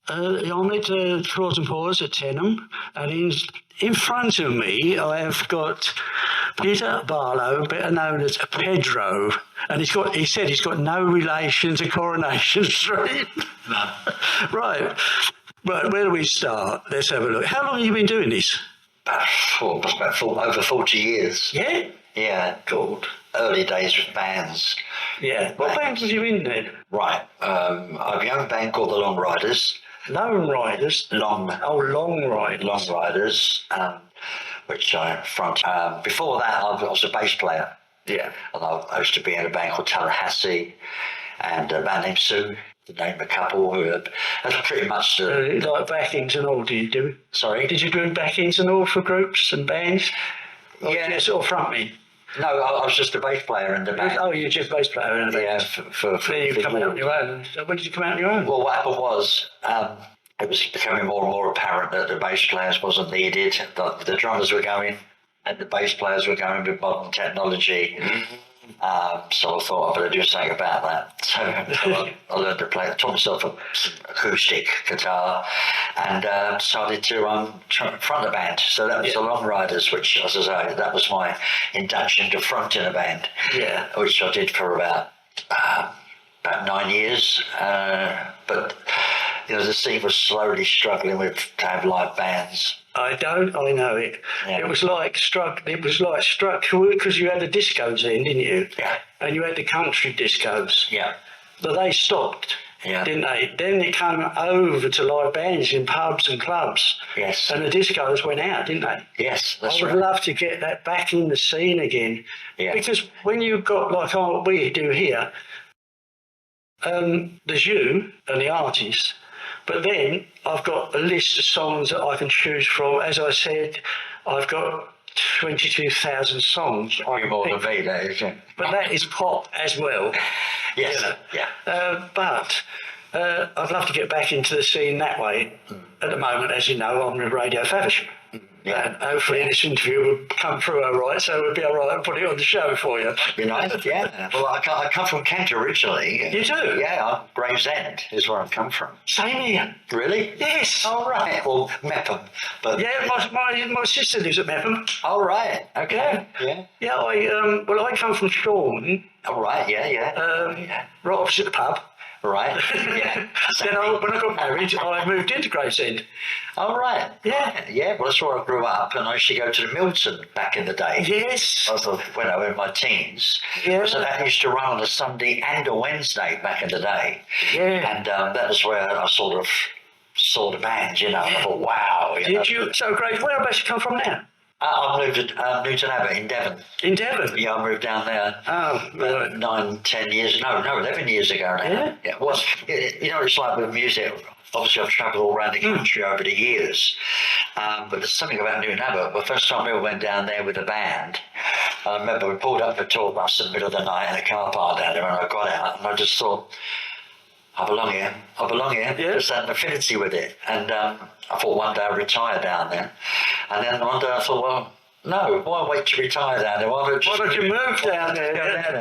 I'm at Paws and Paws at Teynham, and in front of me I have got Peter Barlow, better known as Pedro, and he said he's got no relation to Coronation Street. No. Right. Right, where do we start? Let's have a look. How long have you been doing this? Over 40 years. Yeah? Yeah. God. Early days with bands. Yeah. What bands was you in then? Right. I have a young band called the Long Riders. Lone Riders? Long Riders. Long Riders, which I front. Before that, I was a bass player. Yeah. And I used to be in a band called Tallahassee and a band named Sue, to name a couple. That's pretty much like backings and all, did you do? Sorry? Did you do backings and all for groups and bands? Or yeah. Just sort of frontman? No, I was just a bass player in the band. Oh, you're just a bass player in the band? Yeah, then you come out on your own. So when did you come out on your own? Well, what happened was, it was becoming more and more apparent that the bass players wasn't needed. The drummers were going, and the bass players were going with modern technology. Mm-hmm. So I thought I better do something about that. So I learned to play. I taught myself an acoustic guitar, and decided to front a band. So that was the Long Riders, which, as I say, that was my induction to fronting a band. Yeah, which I did for about 9 years. But the scene was slowly struggling to have live bands. I know it. Yeah. It was like struck because you had the discos then, didn't you? Yeah. And you had the country discos. Yeah. But they stopped, didn't they? Then they came over to live bands in pubs and clubs. Yes. And the discos went out, didn't they? Yes, that's right. I would love to get that back in the scene again. Yeah. Because when you've got like what we do here, there's you and the artist. But then I've got a list of songs that I can choose from. As I said, I've got 22,000 songs. You're more than me, that is, yeah. But that is pop as well. Yes, yeah. But I'd love to get back into the scene that way. At the moment, as you know, I'm with Radio Faversham. Yeah. And hopefully this interview will come through all right, so we'll be all right and put it on the show for you. Be nice, yeah. Well, I come from Kent originally. You do? Yeah, Gravesend is where I've come from. Same here. Really? Yes. All right. Well, Mepham. But yeah, my sister lives at Mepham. All right. Okay. Yeah. Yeah. I come from Sean. All right. Yeah. Right opposite the pub. Right. Yeah. Then when I got married, I moved into Gravesend. All right. Yeah. Yeah. Well, that's where I grew up, and I used to go to the Milton back in the day. Yes. When I was in my teens. Yeah. So that used to run on a Sunday and a Wednesday back in the day. Yeah. And that was where I sort of saw the band, and I thought, wow. Did you? So great. Whereabouts you come from now? I moved to Newton Abbot in Devon. In Devon? Yeah, I moved down there. Oh, right. 10 years. No, 11 years ago now. Yeah. Well, it's like with music. Obviously, I've travelled all around the country over the years. But there's something about Newton Abbot. The first time we ever went down there with a band, I remember we pulled up a tour bus in the middle of the night in a car park down there, and I got out, and I just thought, I belong here. Yeah. Just had an affinity with it. And I thought one day I'd retire down there. And then one day I thought, well, no, why wait to retire down there? Why don't you move down there?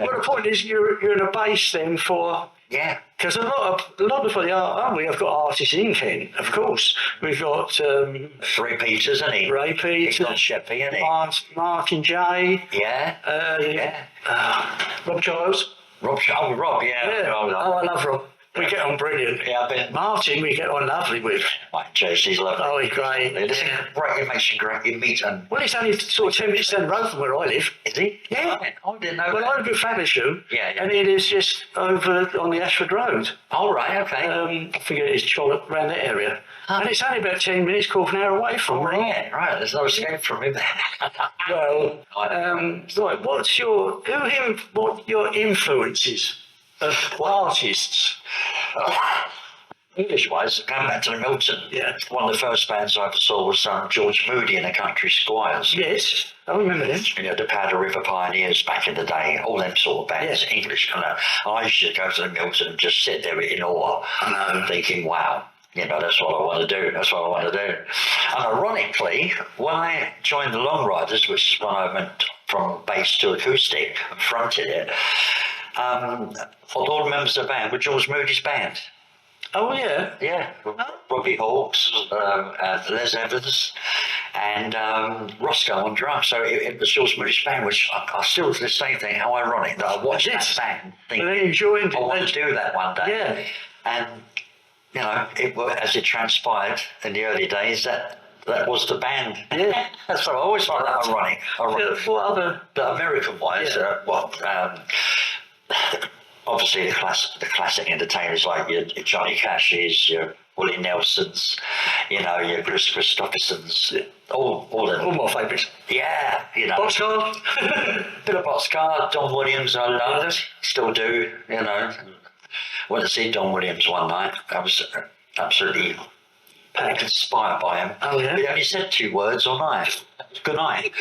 Well, the point is you're in a base then for... Yeah. Because a lot of we have got artists in Kent, of course. We've got... Ray Peters, isn't he? Ray Peters. He's got Sheppy, isn't he? Martin J. Yeah. Rob Giles. Rob, yeah. I love Rob. We get on brilliant. Yeah, I bet. Martin, we get on lovely with. Mike Jesse's lovely. Oh, he's great. Great, it makes you great. You meet him. Well, it's only sort of 10 minutes down the road from where I live. Is he? Yeah. I didn't know. Well, I live at Faversham. Yeah. And it is just over on the Ashford Road. Oh, right, okay. I think it is Chollop, around that area. Huh. And it's only about 10 minutes, quarter of an hour away from me. Right. There's no escape from him. Well, what your influences of artists? English-wise, going back to the Milton, one of the first bands I ever saw was George Moody and the Country Squires. Yes, I remember them. The Powder River Pioneers back in the day, all them sort of bands, English. I used to go to the Milton and just sit there in awe, thinking, wow. That's what I want to do. And ironically, when I joined the Long Riders, which is when I went from bass to acoustic and fronted it, all the members of the band were George Moody's band. Oh, yeah. Yeah, Robbie Hawkes, Les Evans, and Roscoe on drums. So it was George British band, which I still to this day think how ironic that I watched that band. Think, Well, they enjoyed it. I want to do that one day. Yeah. And you know, as it transpired in the early days, that was the band. Yeah. So I always find that ironic. What other? But American-wise, obviously the classic entertainers like your Johnny Cash's, your Willie Nelsons, you know, your Chris Christophersons, all of them. All my favourites. Yeah, you know. Boxcar. Bit of Boxcar, Don Williams I loved, still do, you know. Went to see Don Williams one night. I was absolutely inspired by him. Oh, yeah? He only said 2 words all night. Good night.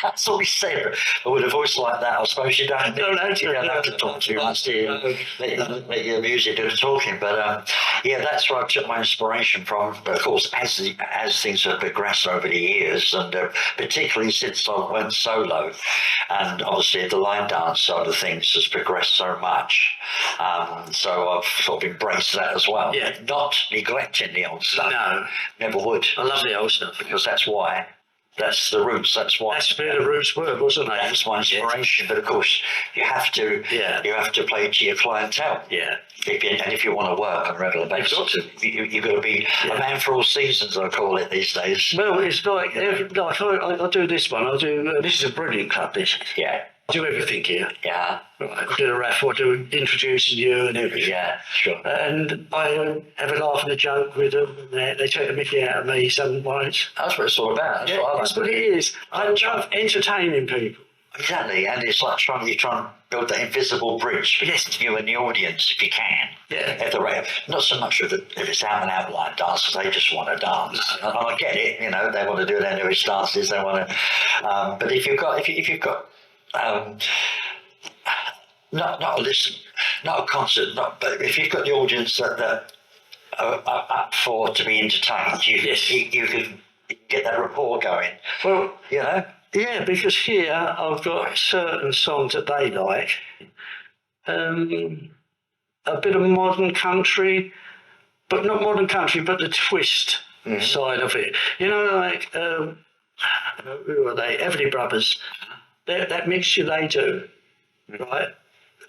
That's all he said. But with a voice like that, I suppose you don't have to talk too much, do you? Let your music do the talking. But yeah, that's where I took my inspiration from. But of course, as things have progressed over the years, and particularly since I went solo, and obviously the line dance side of things has progressed so much. So I've sort of embraced that as well. Yeah. Not neglecting the old stuff. No. Never would. I love the old stuff. Because that's why. That's the roots. That's why. That's where the roots were, wasn't it? That's my inspiration. But of course, you have to. Yeah. You have to play to your clientele. Yeah. If you want to work on a regular basis, you've got to be a man for all seasons. I call it these days. Well, it's like I do this one. I do. This is a brilliant club. This. Yeah. I do everything here. Yeah. I do the raffle, I do introducing you and everything. Yeah, sure. And I have a laugh and a joke with them. And they take the mickey out of me some nights. That's what it's all about. That's what it is. I love entertaining people. Exactly, and it's like trying to build that invisible bridge between you and the audience if you can. Yeah. Not so much if it's out and out line dance, because they just want to dance. And I get it, you know, they want to do their newest dances, they want to. But if you've got not a listen, not a concert, but if you've got the audience that are up for to be entertained, you can get that rapport going. Well, you know. Yeah, because here I've got certain songs that they like. A bit of modern country, but not modern country, but the twist side of it. You know, like who are they? Everly Brothers. That mixture they do, right?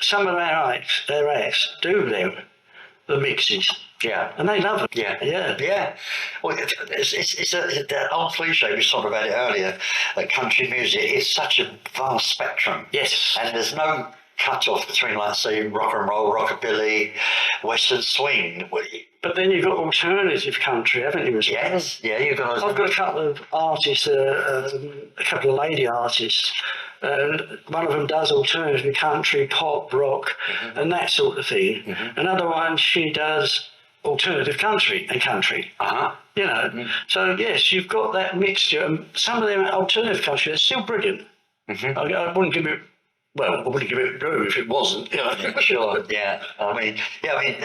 Some of their acts do the mixes. Yeah. And they love it. Yeah. Yeah. Yeah. Well, it's that old cliche we talked about it earlier, that country music is such a vast spectrum. Yes. And there's no cut-off between, like, say, rock and roll, rockabilly, western swing. But then you've got alternative country, haven't you, as well? Yes. Yeah, you've got... I've got a couple of artists, a couple of lady artists, and one of them does alternative country, pop, rock, and that sort of thing. Another one, she does alternative country and country. You know, so yes, you've got that mixture. And some of them alternative country are still brilliant. I wouldn't give it. Well, I wouldn't give it blue if it wasn't. You know? Sure. Yeah. I mean, I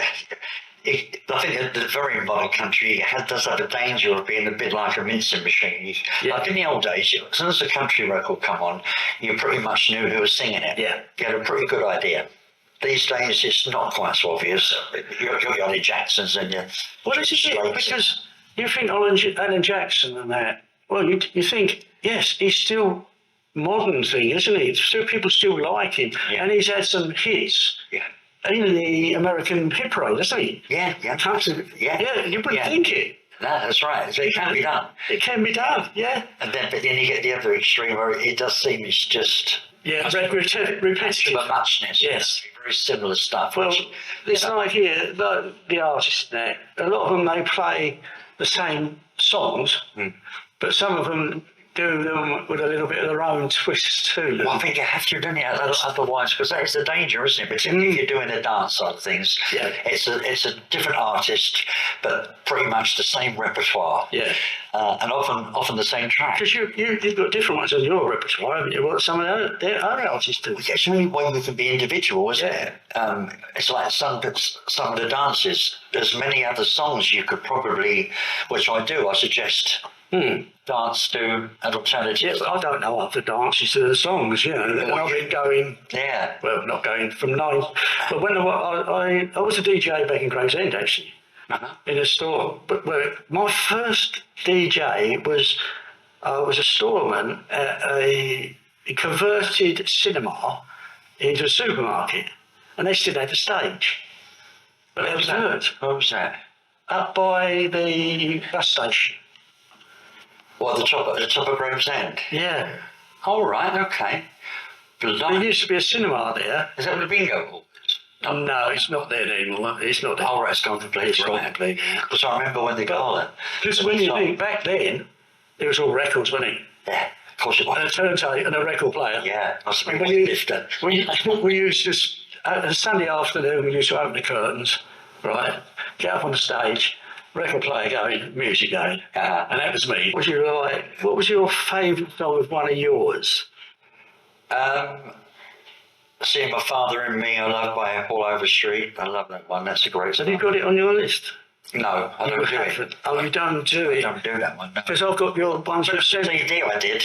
think the very modern country does have a danger of being a bit like a mincing machine. Like in the old days, as soon as a country record come on, you pretty much knew who was singing it. Yeah. You had a pretty good idea. These days, it's not quite so obvious. You've got your Ollie Jacksons and your... Well, this is it, because you think Alan Jackson and that, well, you think, yes, he's still modern thing, isn't he? People still like him. Yeah. And he's had some hits. Yeah. In the American hit parade, hasn't he? Yeah. Yeah, you wouldn't think it. No, that's right. So it can be done. It can be done, yeah. But then you get the other extreme where it does seem it's just... Yeah, repetitive. But muchness. Yes. Very similar stuff. Well, it's like here, the artists there, a lot of them, they play the same songs, but some of them do them with a little bit of their own twist too. Well, I think you have to, don't you? Otherwise, because that is the danger, isn't it? Particularly if you're doing the dance side of things. Yeah. It's a different artist, but pretty much the same repertoire. Yeah. And often the same track. Because you've got different ones on your repertoire, haven't you? What some of their other artists do. Well, it's the only way we can be individual, isn't it? It's like some of the dances. There's many other songs you could probably, which I do. I suggest. Dance to an alternative. Yes, I don't know other dances to the songs, you know. I've been going, well, not going from 9, but when I was a DJ back in Gravesend, actually. in a store. But my first DJ was a storeman at a converted cinema into a supermarket, and they still had a stage. But that was good. What was that? Up by the bus station. What, the top of Gravesend? Yeah. All right, okay. There used to be a cinema there. Is that where the bingo hall is? No, it's not there anymore. It's not there. Oh, right, it's gone completely. Because I remember when they got it. Because when you think back then, it was all records, wasn't it? Yeah, of course it was. And a turntable and a record player. Yeah, must have been we used to, a Sunday afternoon, we used to open the curtains, right, get up on the stage, record player going, music going, and that was me. What was your favourite song of one of yours? Seeing My Father and Me, I love by All Over Street. I love that one. That's a great song. Have you got it on your list? No, I don't do it. Oh, you don't do it? I don't do that one, no. Because I've got your ones with CD I did,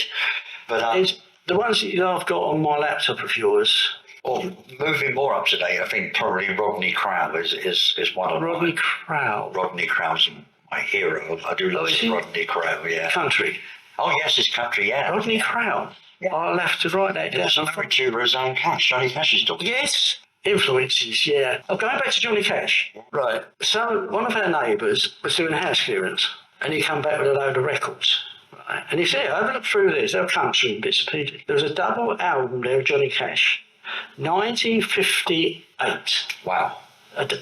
but the ones that I've got on my laptop of yours. Or moving more up to date, I think probably Rodney Crowell is one of Rodney Crowell. Rodney Crowell's my hero. I do love Rodney Crowell, yeah. Country. Oh yes, it's country, yeah. Rodney Crowell. Yeah. I'll have to write that down. There's a married to his own Cash. Johnny Cash's daughter. Yes. Influences, yeah. I'm going back to Johnny Cash. Right. So one of our neighbours was doing a house clearance, and he come back with a load of records. Right. And he said, have a look through these. They're country and bits and pieces. There was a double album there of Johnny Cash, 1958. Wow.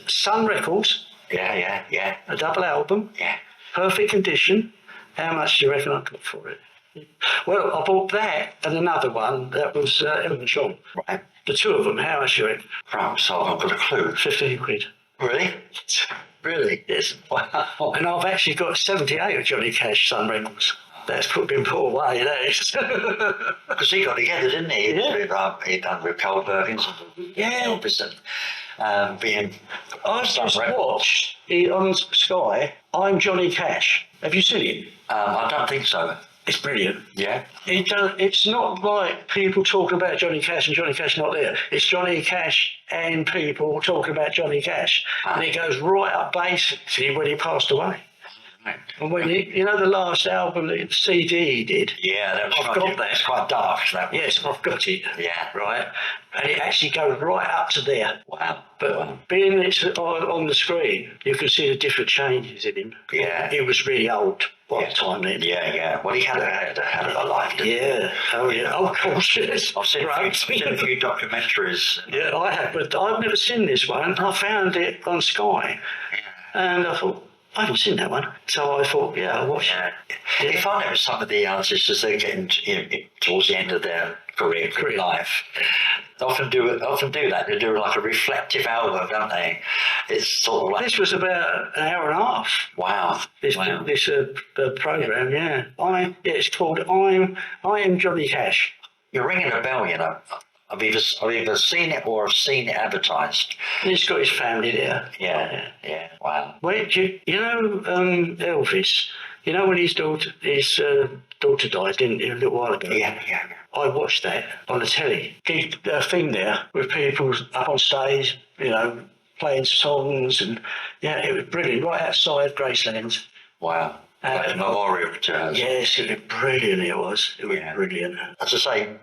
Sun Records. Yeah. A double album. Yeah. Perfect condition. How much do you reckon I got for it? Well, I bought that and another one that was Elton John. Right. The two of them, how much do you reckon? Right, so I've got a clue. 15 quid. Really? Really? Yes. Wow. And I've actually got 78 of Johnny Cash Sun Records. That's been put away, that is. Because he got together, didn't he? Yeah. He done with Carl Perkins and Elvis and being... I just watched on Sky, I'm Johnny Cash. Have you seen it? I don't think so. It's brilliant. Yeah. It's not like people talking about Johnny Cash and Johnny Cash not there. It's Johnny Cash and people talking about Johnny Cash. And it goes right up basically when he passed away. Right. And when the last album, the CD he did. Yeah, that was I've got that. It's quite dark, that one. Yes, I've got it. Yeah. Right. And it actually goes right up to there. Wow. But being it's on the screen, you can see the different changes in him. Yeah. He was really old by the time then. Yeah. Well, he had a life, didn't he? Yeah. Oh, yeah. Oh, of course, yes. I've seen a few documentaries. Yeah, I have, but I've never seen this one. I found it on Sky. Yeah. And I thought, I haven't seen that one. So I thought, I'll watch it. Yeah. You find out with some of the artists as they're getting towards the end of their career life, they often do that. They do like a reflective album, don't they? It's sort of like... This was about an hour and a half. Wow. This program, yeah. It's called I Am Johnny Cash. You're ringing a bell, you know. I've either seen it or I've seen it advertised. And he's got his family there. Yeah. Wow. Wait, you know Elvis? You know when his daughter died, didn't he, a little while ago? Yeah. I watched that on the telly. A thing there with people up on stage, playing songs, and it was brilliant. Right outside Graceland. Wow. Like a memorial to her. Yes, it was brilliant. It was brilliant. As I say,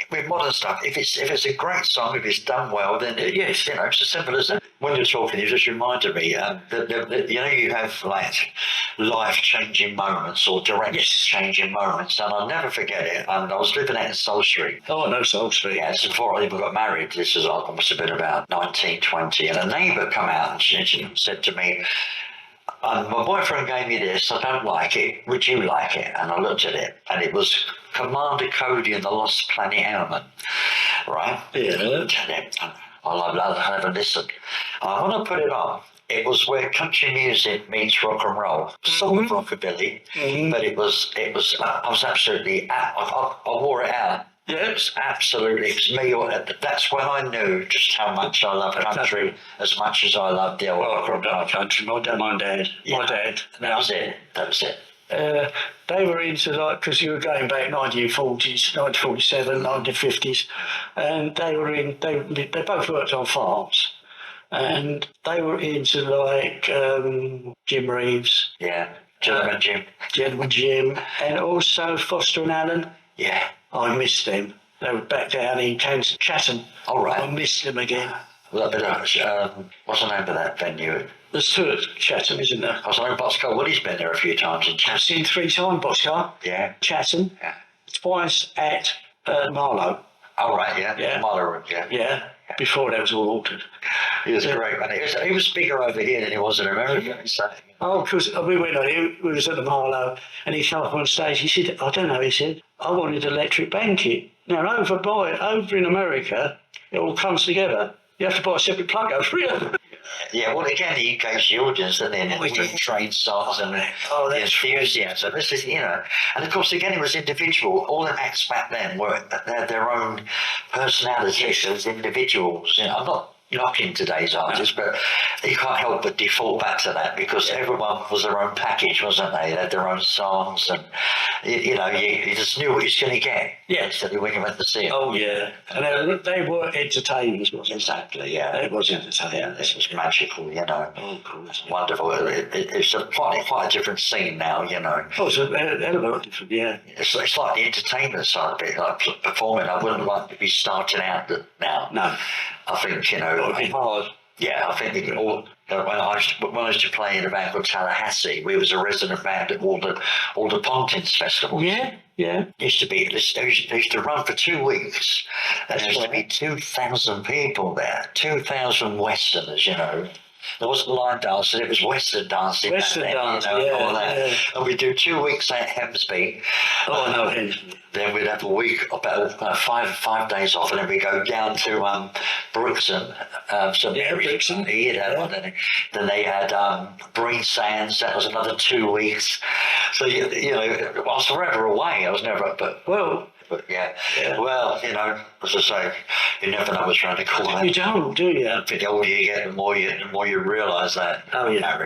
with modern stuff, if it's a great song, if it's done well, then yes, it's as simple as that. When you're talking, you just reminded me that you have like life-changing moments or direct-changing moments, and I'll never forget it. And I was living out in Soul Street. Oh, I know Soul Street. Yeah, so before I even got married, I must have been about 19, 20, and a neighbour come out and she said to me, my boyfriend gave me this, I don't like it, would you like it? And I looked at it, and it was Commander Cody and the Lost Planet Airman, right? Yeah. I'll have a listen. I want to put it on. It was where country music meets rock and roll, sort of rockabilly, but it was. I was absolutely. I wore it out. Yes, absolutely. It's me. That's when I knew just how much I love country, as much as I love the old rock and roll country. My dad. That was it. They were into because you were going back 1940s, 1947, 1950s, and they both worked on farms. and they were into like Jim Reeves. Yeah, Gentleman Jim. Gentleman Jim, and also Foster and Allen. Yeah. I missed them. They were back down in Chatham. All right. I missed them again. Well, what's the name of that venue? There's two at Chatham, isn't there? I was like, Boxcar Willie's been there a few times in I've Chatham. seen 3 times Boxcar. Yeah. Chatham. Yeah. Twice at Barlow. Oh, right, yeah. Yeah. Marlow, yeah. Yeah. Before that was all altered. He was great, man. He was bigger over here than he was in America. So. Oh, because we went on, we was at the Marlow, and he came up on stage. He said, I don't know, he said, I wanted electric blanket. Now, over in America, it all comes together. You have to buy a separate plug over here. Yeah, well, again, he engaged the audience, and then we did train songs and the enthusiasm. This is, and of course, again, it was individual. All the acts back then had their own personalities as individuals. I'm not knocking today's artists, but you can't help but default back to that because everyone was their own package, wasn't they? They had their own songs, and you just knew what you was going to get. Yeah, instantly when you went to see them. Oh yeah, and they were entertainers, wasn't it? Exactly. Yeah, it was entertaining. Yeah, this was magical. Oh, cool. Wonderful. It's quite a different scene now. Oh, it's a hell of a lot different. Yeah. It's like the entertainment side of it, like performing. I wouldn't like to be starting out now. No. I think it would be hard. Yeah, I think when I used to play in a band called Tallahassee, we was a resident band at all the Pontins festivals. Yeah. Used to run for 2 weeks. There used to be 2,000 people there, 2,000 Westerners, There wasn't line dancing, it was Western dancing. Western dancing, all that. Yeah. And we'd do 2 weeks at Hemsby. Oh, I know Hemsby. Then we'd have a week, about 5 days off, and then we'd go down to Brixton. Brixton. Then they had Breen Sands, that was another 2 weeks. So, I was forever away. I was never, But yeah. Well, as I say, you never know what's around the corner. You don't, do you? The older you get, the more you realise that. Oh, yeah.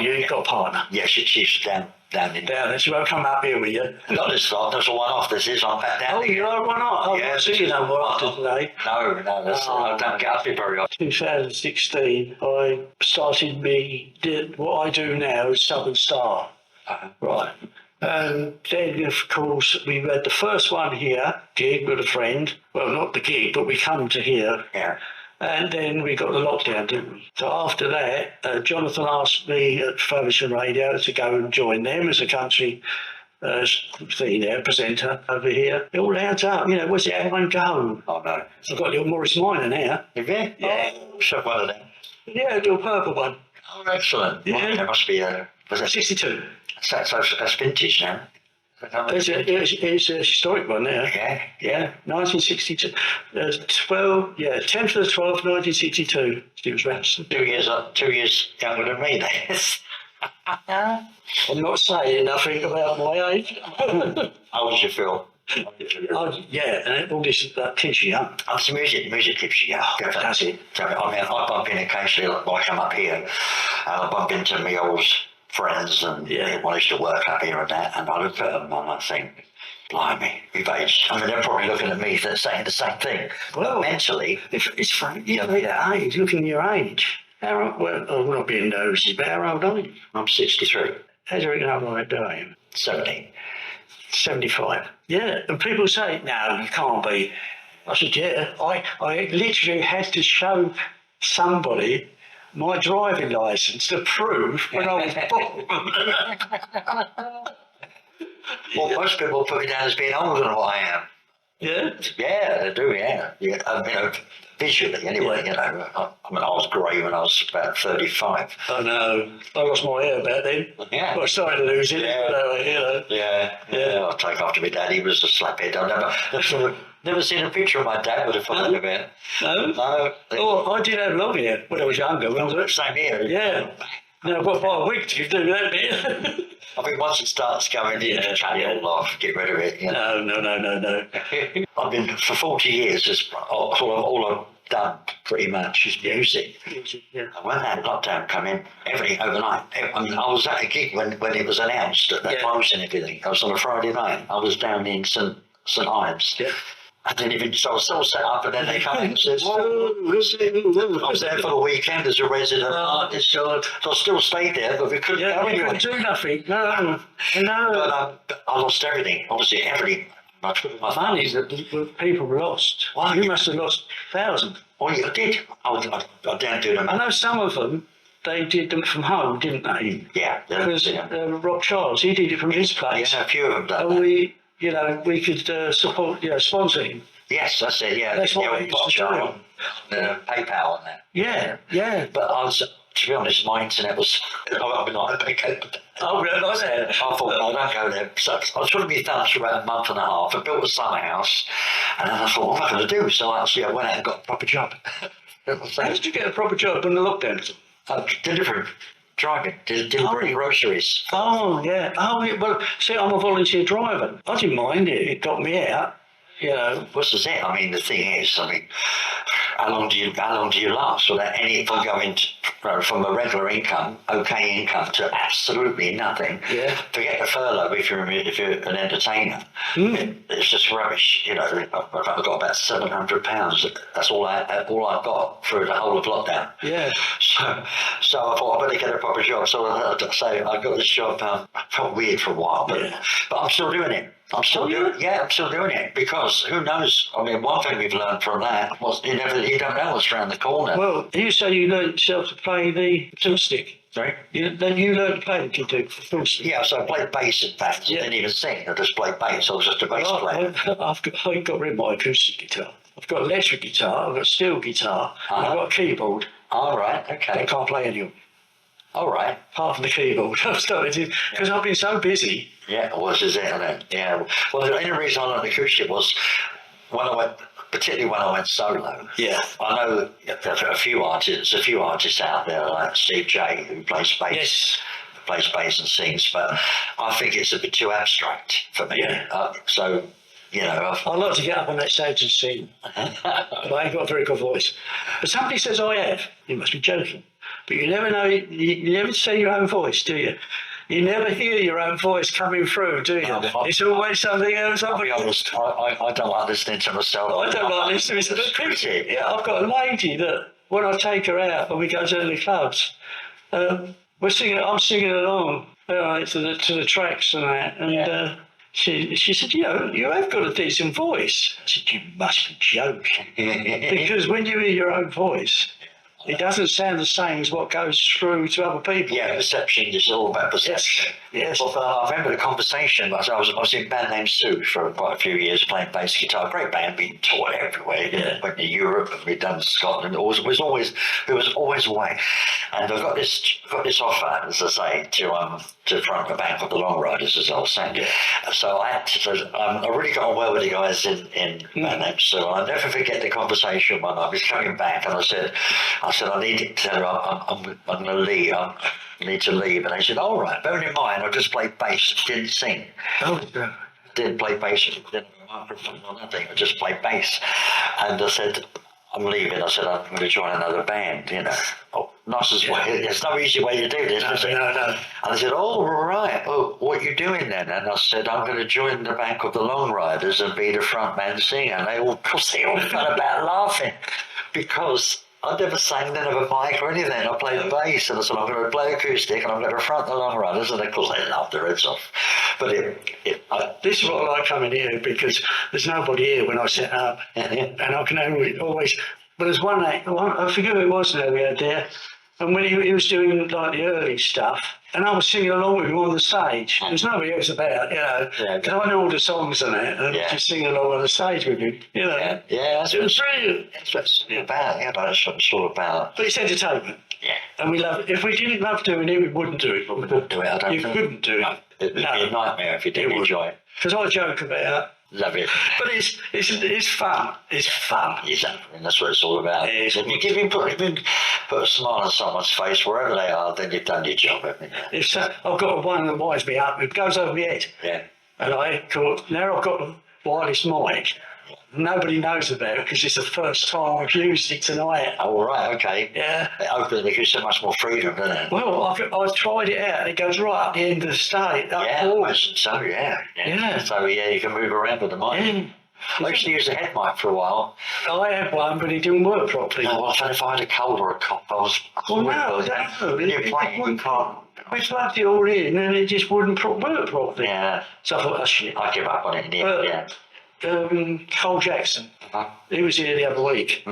You've got a partner. Yeah, she's down in down. She won't come up here with you. Not this time. There's a one-off. This is on back down. Oh, you know, why not? Oh, yeah, so you know what after today. No, I don't get up here very often. 2016, I started what I do now is Southern Star. Right. And then, of course, we had the first one here, gig with a friend. Well, not the gig, but we come to here. Yeah. And then we got the lockdown, didn't we? So after that, Jonathan asked me at Faversham Radio to go and join them as a country presenter over here. It all adds up, where's it one go? Oh, no. I've got a little Morris Minor now. Have you? Yeah. Show one of them. Yeah, a little purple one. Oh, excellent. Yeah. Well, there must be was it 62. So that's vintage now. It's a historic one now. Yeah. 1962. 10th of the 12th, 1962. She was Ransom. 2 years younger than me, then. I'm not saying nothing about my age. How old do you feel? And all this keeps you young. Oh, it's music keeps you young. That's it. So, I bump in occasionally, like I come up here, and I bump into my old friends and I used to work up here and that, and I look at them and I think, blimey, we've aged. I mean, they're probably looking at me saying the same thing. Well, mentally, it's funny, that age, looking at your age. I'm not being nosy, but how old are you? I'm 63. How do you reckon how old I am? 70. 75. Yeah, and people say, no, you can't be. I said, yeah, I literally had to show somebody my driving licence to prove when I was born. Well, most people put me down as being older than what I am. Yeah? Yeah, they do, yeah. Visually, anyway, I was grey when I was about 35. I know. I lost my hair back then. Yeah. I started to lose it. Yeah. I'll take after my dad. He was a slaphead. I've never seen a picture of my dad with a full hair. No. Oh, I did have long hair when I was younger. Same here. Yeah. Now, what by a week do you do that bit? I think once it starts going, you just cut it all off, get rid of it. No. I've been for 40 years. All I've done pretty much is music. Yeah. And when that lockdown came in, everything overnight. I mean, I was at a gig when it was announced that they're closing everything. I was on a Friday night. I was down in St Ives. Yeah. I didn't even, so I was still set up, and then they come in and said, I was there for the weekend as a resident artist, so I still stayed there, but we couldn't go we anywhere. couldn't do nothing. No. But I lost everything, obviously everything. My Money that people lost. Wow, You must have lost thousands. Oh, yeah, I did. I didn't do them. I know some of them, they did them from home, didn't they? Yeah. Because Rob Charles, he did it from his place. Yeah, a few of them done And that. we could support, sponsor him. Yes, that's it, yeah. That's what I used to do. On PayPal and that. Yeah. But I was, to be honest, my internet was, I mean, Oh, really? Like that? I thought, no, don't go there. So I was trying to be done for about a month and a half. I built a summer house, and then I thought, what am I going to do? So I went out and got a proper job. How did you get a proper job in the lockdown? Delivery, driving, delivering groceries. Oh, yeah. Well, see, I'm a volunteer driver. I didn't mind it. It got me out, What's it? I mean, the thing is, how long do you last without any from going from a regular income, okay income, to absolutely nothing? Yeah. Forget the furlough if you're an entertainer. It's just rubbish. I've got about £700. That's all I got through the whole of lockdown. Yeah. So I thought I better get a proper job. So I got this job. I felt weird for a while, but I'm still doing it. I'm still doing it because who knows? I mean, one thing we've learned from that was you don't know what's around the corner. Well, you say you learned yourself to play the fiddlestick. Sorry? Then you learned to play the fiddlestick. Yeah, so I played bass in fact. I didn't even sing. I just played bass. I was just a bass player. I've got rid of my acoustic guitar. I've got electric guitar. I've got steel guitar. I've got a keyboard. All right. Okay. I can't play any of them. All right. Apart from the keyboard. I've started to, because I've been so busy. Yeah, this is it, isn't it? Yeah. Well, the only reason I learned acoustic was particularly when I went solo. Yeah. I know there's a few artists out there like Steve J who plays bass. Yes. Plays bass and sings, but I think it's a bit too abstract for me. Yeah. I like to get up on that stage and sing. But I ain't got a very good voice. But somebody says I have. You must be joking. But you never know, you never see your own voice, do you? You never hear your own voice coming through, do you? It's always something else. I'll be honest, I don't like listening to myself. I don't like listening to myself. Yeah, I've got a lady that, when I take her out and we go to the clubs, I'm singing along to the tracks and that, and she said, you have got a decent voice. I said, you must be joking. Because when you hear your own voice, it doesn't sound the same as what goes through to other people. Yeah, perception is all about perception. Yes. Well, I remember the conversation. I was in a band named Sue for quite a few years playing bass guitar. Great band, we toured everywhere. Yeah. Went to Europe and we'd done Scotland. It was always away. And I got this offer, as I say, to front the bank of the Long Riders, as I was saying. Yeah. So I really got on well with the guys in band named Sue. I'll never forget the conversation when I was coming back and I said, I need to tell her I'm going to leave. I need to leave. And they said, all right, bearing in mind, I just played bass, didn't sing. Oh, yeah. Didn't play bass, didn't have a microphone or nothing. I just played bass. And I said, I'm leaving. I said, I'm going to join another band, Oh, nice as well. There's no easy way to do this. No. And I said, oh, right. Oh, what are you doing then? And I said, I'm going to join the back of the Long Riders and be the front man singer. And they all fell about laughing because I never sang, didn't have a mic or anything. I played bass, and I said, I'm going to play acoustic, and I'm going to front the Long Riders, and of course they laughed their heads off. But this is what I like coming here, because there's nobody here when I set up, and I can always. But there's one, I forget who it was now we had there, and when he was doing like the early stuff, and I was singing along with him on the stage. There's nobody else about, because I know all the songs and that, and just singing along on the stage with him, Yeah, that's it was brilliant. That's what it's about. Yeah, that's what it's all about. But it's entertainment. Yeah. And we love it. If we didn't love doing it, we wouldn't do it. We couldn't do it, I don't You think. couldn't do it. No, it'd be a nightmare if you didn't enjoy it. Because I joke about. Love it. But it's fun. It's fun. Exactly, and that's what it's all about. Yeah, If you put a smile on someone's face wherever they are, then you've done your job, haven't you? I've got one that winds me up. It goes over my head. Yeah. And now I've got a wireless mic. Nobody knows about it because it's the first time I've used it tonight. Oh, right, okay. Yeah. It gives you so much more freedom, doesn't it? Well, I've tried it out. It goes right up the end of the stage. Yeah, I imagine so, yeah. Yeah. So, you can move around with the mic. Yeah. I used to use a head mic for a while. I had one, but it didn't work properly. No, I thought if I had a cold or a cough, I was... Well, no, I don't know. When you're playing, you can't... We plugged it all in and it just wouldn't work properly. Yeah. So I thought, oh shit. I give up on it in the end, yeah. Cole Jackson, he was here the other week.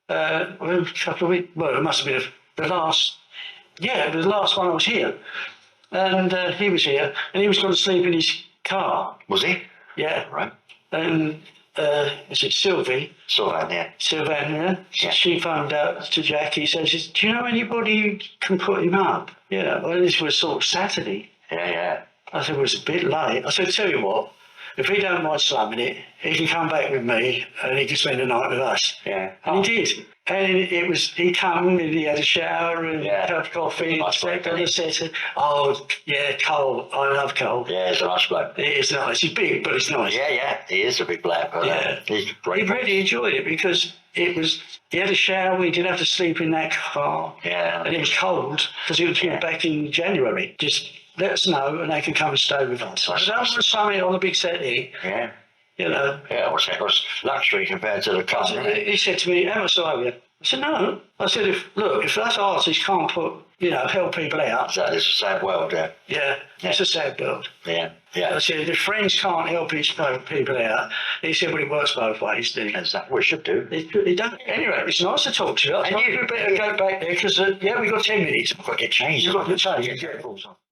A couple of weeks, well, it must have been the last, it was the last one I was here. And he was here and he was going to sleep in his car. Was he? Yeah. Right. And is it Sylvie? Sylvan, yeah. Sylvania. Yeah. She phoned out to Jack. He says, do you know anybody who can put him up? Yeah. Well, this was sort of Saturday. Yeah. I said, it was a bit late. I said, tell you what, if he don't mind slumming it, he can come back with me and he can spend the night with us. Yeah. And he did. And he come and he had a shower and a cup of coffee and slept on the set. Oh, yeah, Cole. I love Cole. Yeah, he's a nice bloke. It is nice. He's big, but it's nice. Yeah. He is a big bloke. But, he's great. He really enjoyed it because he had a shower, he didn't have to sleep in that car. Yeah. And it was cold because he was here back in January. Just let us know and they can come and stay with us. I said, I want something on the big settee. Yeah. You know. Yeah, it was luxury compared to the car. He said to me, how much do I owe you? I said, no. I said, if us artists can't help people out. Exactly, it's a sad world, yeah. Yeah, it's a sad world. Yeah. I said, if friends can't help people out, he said, well, it works both ways, didn't it? Exactly, we should do. It does. Anyway, it's nice to talk to you. I thought you better go back there because, we got 10 minutes. I've got to get changed. You've got to change.